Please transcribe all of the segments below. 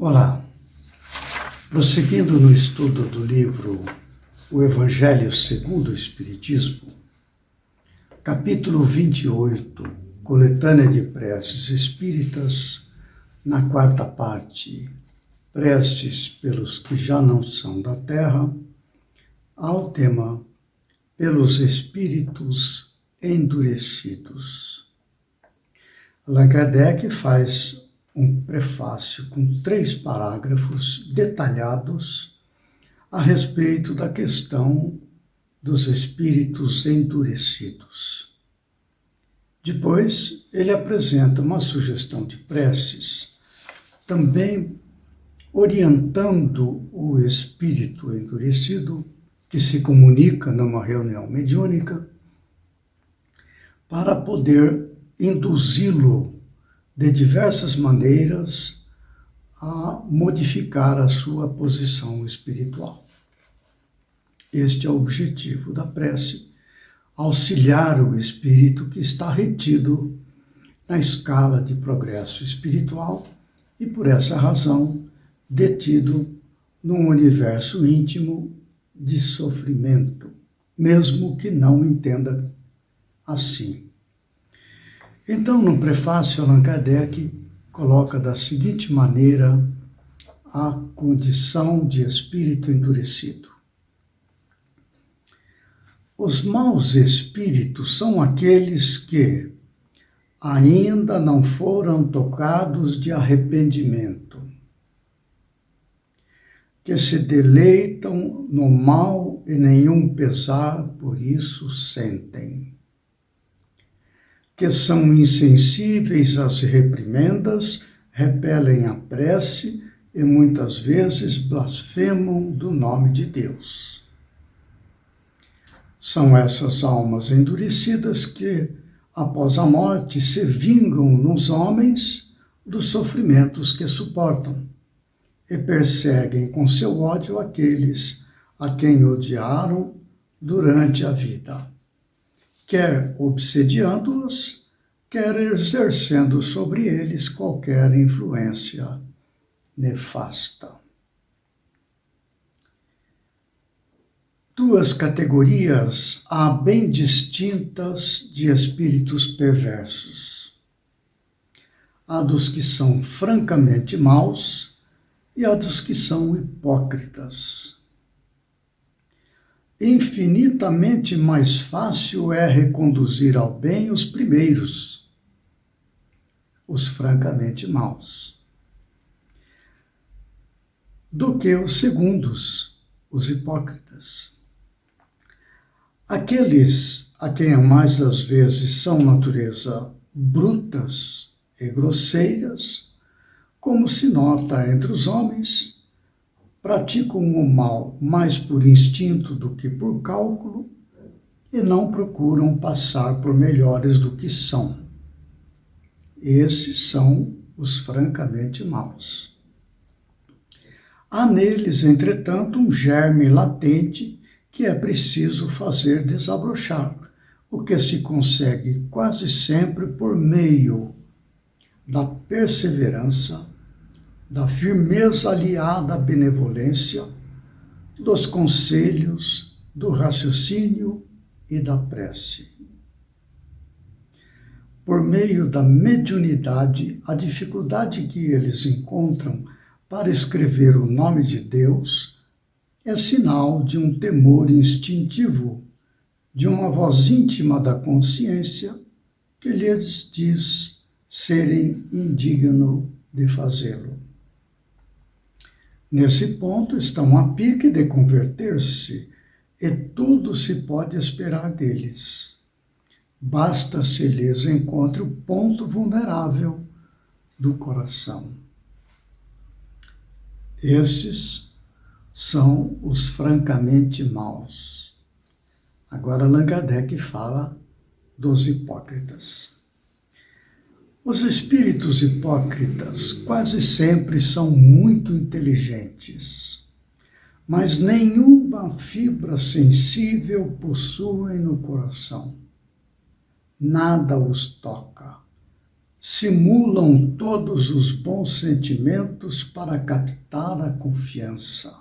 Olá, prosseguindo no estudo do livro O Evangelho segundo o Espiritismo, capítulo 28, coletânea de preces espíritas, na quarta parte, preces pelos que já não são da terra, ao tema pelos espíritos endurecidos. Allan Kardec faz um prefácio com 3 parágrafos detalhados a respeito da questão dos espíritos endurecidos. Depois, ele apresenta uma sugestão de preces, também orientando o espírito endurecido, que se comunica numa reunião mediúnica, para poder induzi-lo de diversas maneiras a modificar a sua posição espiritual. Este é o objetivo da prece, auxiliar o espírito que está retido na escala de progresso espiritual e, por essa razão, detido num universo íntimo de sofrimento, mesmo que não entenda assim. Então, no prefácio, Allan Kardec coloca da seguinte maneira a condição de espírito endurecido. Os maus espíritos são aqueles que ainda não foram tocados de arrependimento, que se deleitam no mal e nenhum pesar por isso sentem, que são insensíveis às reprimendas, repelem a prece e muitas vezes blasfemam do nome de Deus. São essas almas endurecidas que, após a morte, se vingam nos homens dos sofrimentos que suportam e perseguem com seu ódio aqueles a quem odiaram durante a vida, quer obsediando-os, quer exercendo sobre eles qualquer influência nefasta. 2 categorias há bem distintas de espíritos perversos. Há dos que são francamente maus e há dos que são hipócritas. Infinitamente mais fácil é reconduzir ao bem os primeiros, os francamente maus, do que os segundos, os hipócritas. Aqueles a quem mais das vezes são natureza brutas e grosseiras, como se nota entre os homens, praticam o mal mais por instinto do que por cálculo e não procuram passar por melhores do que são. Esses são os francamente maus. Há neles, entretanto, um germe latente que é preciso fazer desabrochar, o que se consegue quase sempre por meio da perseverança, da firmeza aliada à benevolência, dos conselhos, do raciocínio e da prece. Por meio da mediunidade, a dificuldade que eles encontram para escrever o nome de Deus é sinal de um temor instintivo, de uma voz íntima da consciência que lhes diz serem indignos de fazê-lo. Nesse ponto estão a pique de converter-se e tudo se pode esperar deles. Basta se lhes encontre o ponto vulnerável do coração. Esses são os francamente maus. Agora Allan Kardec fala dos hipócritas. Os espíritos hipócritas quase sempre são muito inteligentes, mas nenhuma fibra sensível possuem no coração. Nada os toca, simulam todos os bons sentimentos para captar a confiança.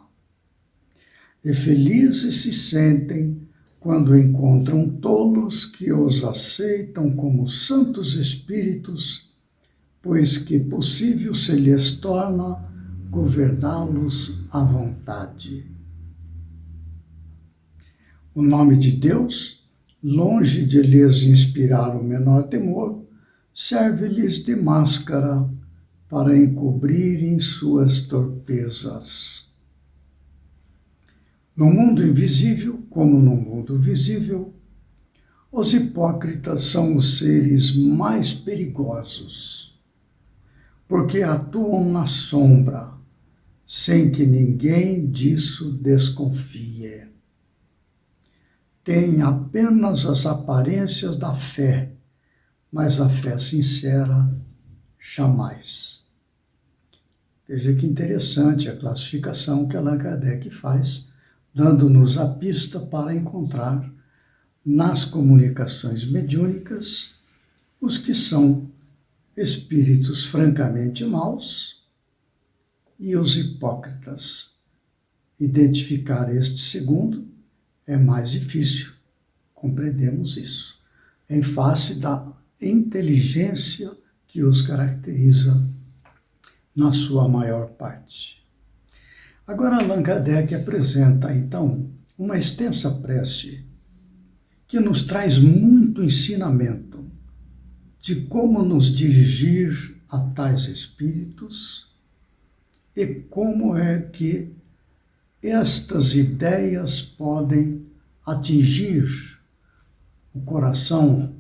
E felizes se sentem quando encontram tolos que os aceitam como santos espíritos, pois que possível se lhes torna governá-los à vontade. O nome de Deus, longe de lhes inspirar o menor temor, serve-lhes de máscara para encobrirem suas torpezas. No mundo invisível, como no mundo visível, os hipócritas são os seres mais perigosos, porque atuam na sombra, sem que ninguém disso desconfie. Têm apenas as aparências da fé, mas a fé sincera jamais. Veja que interessante a classificação que Allan Kardec faz, dando-nos a pista para encontrar nas comunicações mediúnicas os que são espíritos francamente maus e os hipócritas. Identificar este segundo é mais difícil, compreendemos isso, em face da inteligência que os caracteriza na sua maior parte. Agora, Allan Kardec apresenta, então, uma extensa prece que nos traz muito ensinamento de como nos dirigir a tais espíritos e como é que estas ideias podem atingir o coração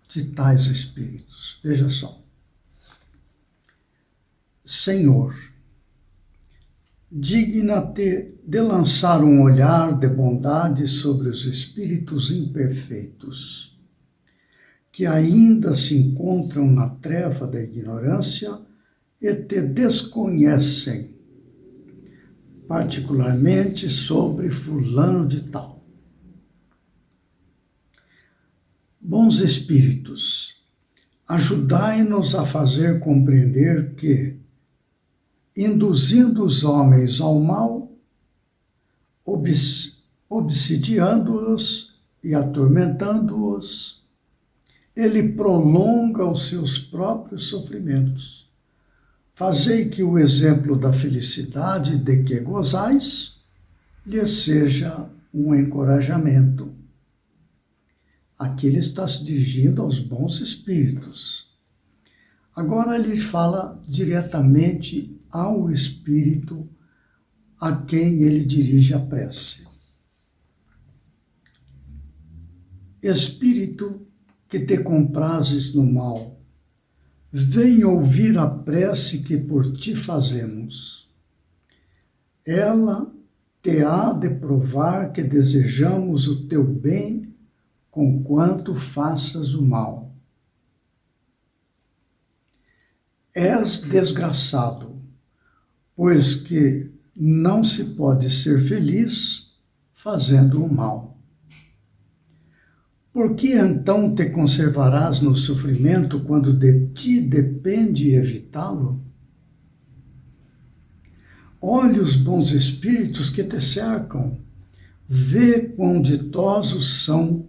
de tais espíritos. Veja só. Senhor, digna-te de lançar um olhar de bondade sobre os espíritos imperfeitos, que ainda se encontram na treva da ignorância e te desconhecem, particularmente sobre fulano de tal. Bons espíritos, ajudai-nos a fazer compreender que, induzindo os homens ao mal, obsidiando-os e atormentando-os, ele prolonga os seus próprios sofrimentos. Fazei que o exemplo da felicidade de que gozais lhes seja um encorajamento. Aqui ele está se dirigindo aos bons espíritos. Agora ele fala diretamente ao espírito a quem ele dirige a prece. Espírito que te comprases no mal, vem ouvir a prece que por ti fazemos. Ela te há de provar que desejamos o teu bem, conquanto faças o mal. És desgraçado, pois que não se pode ser feliz fazendo o mal. Por que então te conservarás no sofrimento quando de ti depende evitá-lo? Olhe os bons espíritos que te cercam, vê quão ditosos são,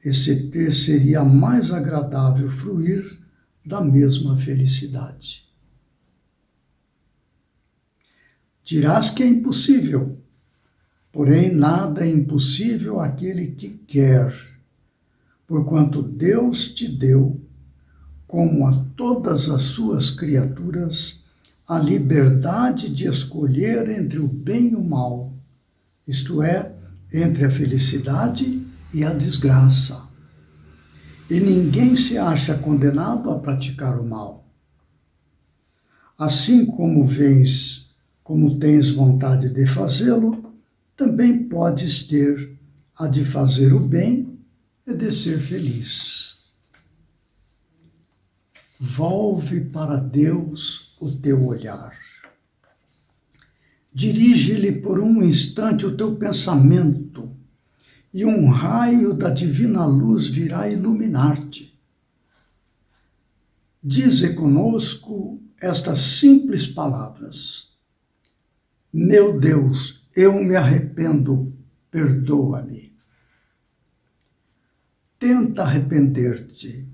e se te seria mais agradável fruir da mesma felicidade. Dirás que é impossível, porém nada é impossível àquele que quer, porquanto Deus te deu, como a todas as suas criaturas, a liberdade de escolher entre o bem e o mal, isto é, entre a felicidade e a desgraça. E ninguém se acha condenado a praticar o mal. Assim como tens vontade de fazê-lo, também podes ter a de fazer o bem e de ser feliz. Volve para Deus o teu olhar. Dirige-lhe por um instante o teu pensamento, e um raio da divina luz virá iluminar-te. dize conosco estas simples palavras: meu Deus, eu me arrependo, perdoa-me. Tenta arrepender-te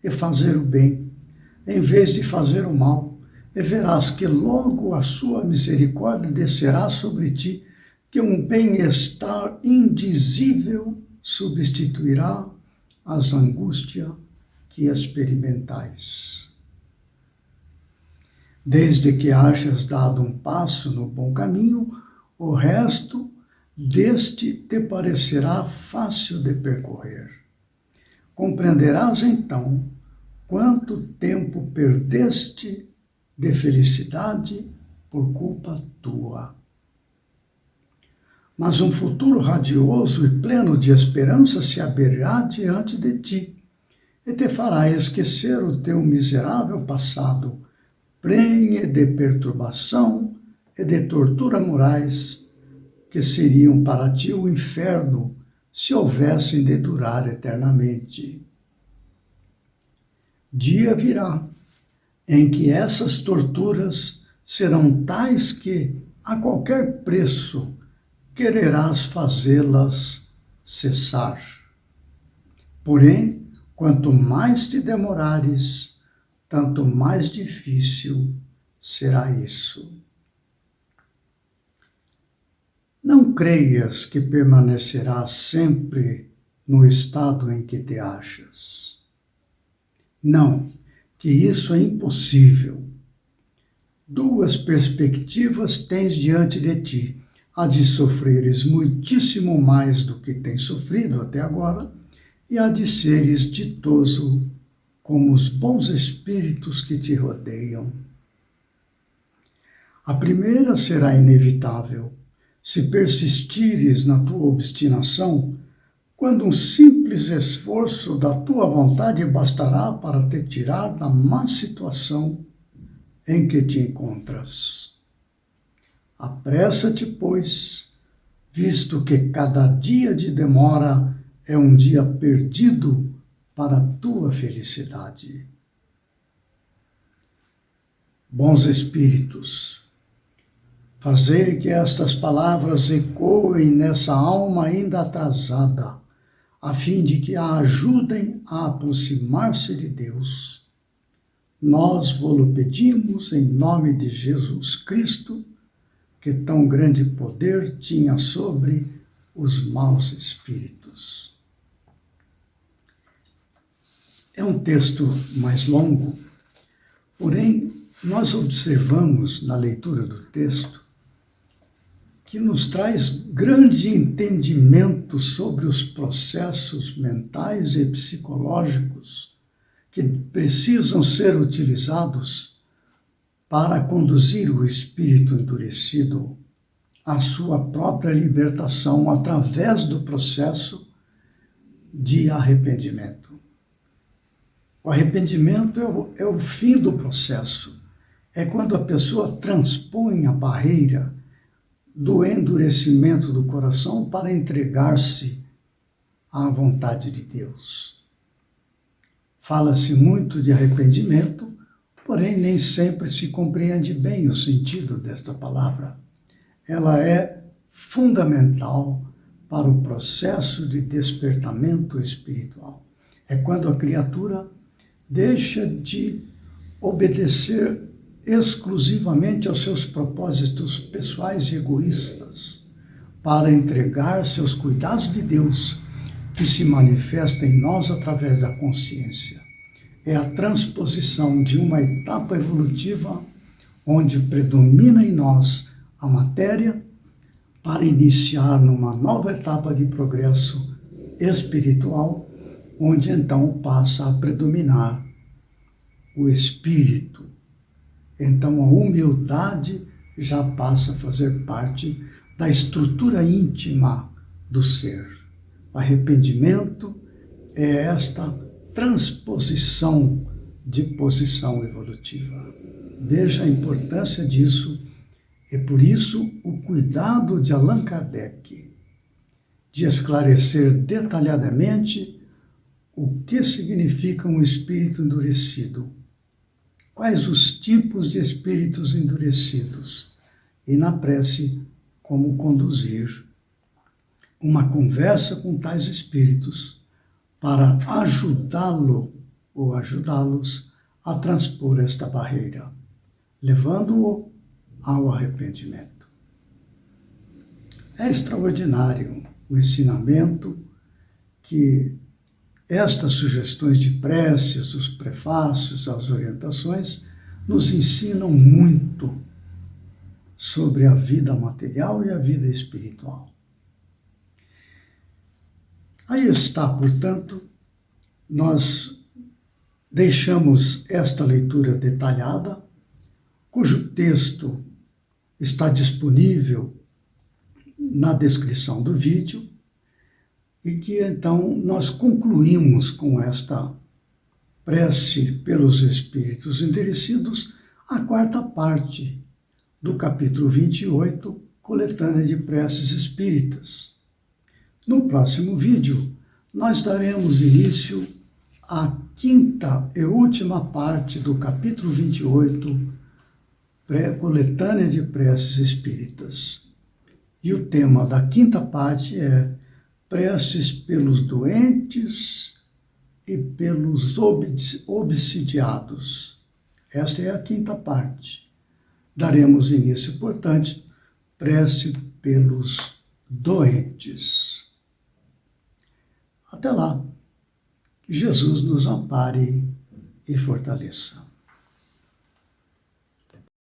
e fazer o bem, em vez de fazer o mal, e verás que logo a sua misericórdia descerá sobre ti, que um bem-estar indizível substituirá as angústias que experimentais. Desde que hajas dado um passo no bom caminho, o resto deste te parecerá fácil de percorrer. Compreenderás então quanto tempo perdeste de felicidade por culpa tua. Mas um futuro radioso e pleno de esperança se abrirá diante de ti e te fará esquecer o teu miserável passado, prenhe de perturbação e de tortura morais, que seriam para ti o inferno se houvessem de durar eternamente. Dia virá em que essas torturas serão tais que, a qualquer preço, quererás fazê-las cessar. Porém, quanto mais te demorares, tanto mais difícil será isso. Não creias que permanecerás sempre no estado em que te achas. Não, que isso é impossível. Duas perspectivas tens diante de ti: a de sofreres muitíssimo mais do que tens sofrido até agora, e a de seres ditoso como os bons espíritos que te rodeiam. A primeira será inevitável, se persistires na tua obstinação, quando um simples esforço da tua vontade bastará para te tirar da má situação em que te encontras. Apressa-te, pois, visto que cada dia de demora é um dia perdido para a tua felicidade. Bons espíritos, fazei que estas palavras ecoem nessa alma ainda atrasada, a fim de que a ajudem a aproximar-se de Deus. Nós vô-lo pedimos em nome de Jesus Cristo, que tão grande poder tinha sobre os maus espíritos. É um texto mais longo, porém, nós observamos na leitura do texto que nos traz grande entendimento sobre os processos mentais e psicológicos que precisam ser utilizados para conduzir o espírito endurecido à sua própria libertação através do processo de arrependimento. O arrependimento é o fim do processo. É quando a pessoa transpõe a barreira do endurecimento do coração para entregar-se à vontade de Deus. Fala-se muito de arrependimento, porém nem sempre se compreende bem o sentido desta palavra. Ela é fundamental para o processo de despertamento espiritual. É quando a criatura deixa de obedecer exclusivamente aos seus propósitos pessoais e egoístas, para entregar-se aos cuidados de Deus, que se manifesta em nós através da consciência. É a transposição de uma etapa evolutiva onde predomina em nós a matéria, para iniciar numa nova etapa de progresso espiritual, onde então passa a predominar o espírito. Então a humildade já passa a fazer parte da estrutura íntima do ser. O arrependimento é esta transposição de posição evolutiva. Veja a importância disso, e por isso o cuidado de Allan Kardec de esclarecer detalhadamente o que significa um espírito endurecido quais os tipos de espíritos endurecidos e na prece como conduzir uma conversa com tais espíritos para ajudá-lo ou ajudá-los a transpor esta barreira, levando-o ao arrependimento. É extraordinário o ensinamento que estas sugestões de preces, os prefácios, as orientações, nos ensinam muito sobre a vida material e a vida espiritual. Aí está, portanto, nós deixamos esta leitura detalhada, cujo texto está disponível na descrição do vídeo, e que então nós concluímos com esta prece pelos espíritos endurecidos a quarta parte do capítulo 28, Coletânea de Preces Espíritas. No próximo vídeo, nós daremos início à quinta e última parte do capítulo 28, Coletânea de Preces Espíritas. E o tema da quinta parte é preces pelos doentes e pelos obsidiados. Esta é a quinta parte. Daremos início, portanto, prece pelos doentes. Até lá, que Jesus nos ampare e fortaleça.